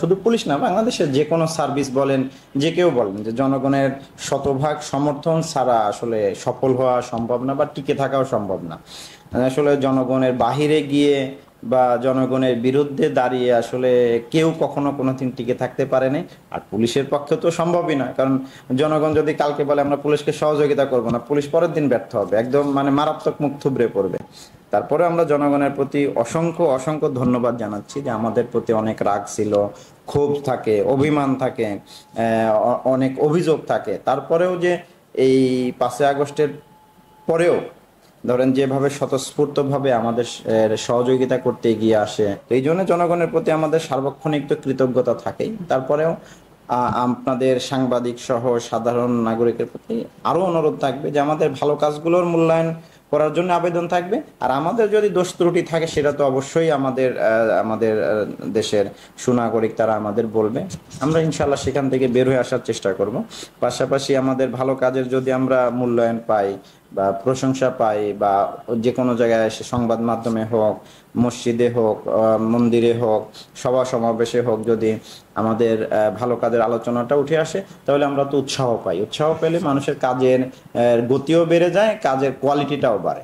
শুধু পুলিশ না, বাংলাদেশের যে কোনো সার্ভিস বলেন, যে কেউ বলেন, যে জনগণের শতভাগ সমর্থন ছাড়া আসলে সফল হওয়া সম্ভব না বা টিকে থাকাও সম্ভব না। আসলে জনগণের বাহিরে গিয়ে বা জনগণের বিরুদ্ধে দাঁড়িয়ে আসলে কেউ কখনো কোনোদিন টিকে থাকতে পারেনি। আর পুলিশের পক্ষে তো সম্ভবই না, কারণ জনগণ যদি কালকে বলে আমরা পুলিশকে সহযোগিতা করব না, পুলিশ পরের দিন ব্যর্থ হবে, একদম মানে মারাত্মক মুখ থুবড়ে পড়বে। তারপরে আমরা জনগণের প্রতি অসংখ্য অসংখ্য ধন্যবাদ জানাচ্ছি, যে আমাদের প্রতি অনেক রাগ ছিল, ক্ষোভ থাকে, অভিমান থাকে, অনেক অভিযোগ থাকে, তারপরেও যে এই 5ই আগস্টের পরেও ধরেন যেভাবে স্বতঃস্ফূর্তভাবে আমাদের সহযোগিতা করতে এগিয়ে আসে, তো এই জন্য জনগণের প্রতি আমাদের সার্বক্ষণিক তো কৃতজ্ঞতা থাকেই। তারপরেও আপনাদের সাংবাদিক সহ সাধারণ নাগরিকের প্রতি আরো অনুরোধ থাকবে যে আমাদের ভালো কাজগুলোর মূল্যায়ন করার জন্য আবেদন থাকবে। আর আমাদের যদি দোষ ত্রুটি থাকে সেটা তো অবশ্যই আমাদের দেশের সুনাগরিক তারা আমাদের বলবে, আমরা ইনশাল্লাহ সেখান থেকে বের হয়ে আসার চেষ্টা করব। পাশাপাশি আমাদের ভালো কাজের যদি আমরা মূল্যায়ন পাই বা প্রশংসা পাই, বা যে কোনো জায়গায় এসে সংবাদ মাধ্যমে হোক, মসজিদে হোক, মন্দিরে হোক, সভা সমাবেশে হোক, যদি আমাদের ভালো কাজের আলোচনাটা উঠে আসে, তাহলে আমরা তো উৎসাহ পাই। উৎসাহ পেলে মানুষের কাজের গতিও বেড়ে যায়, কাজের কোয়ালিটিটাও বাড়ে।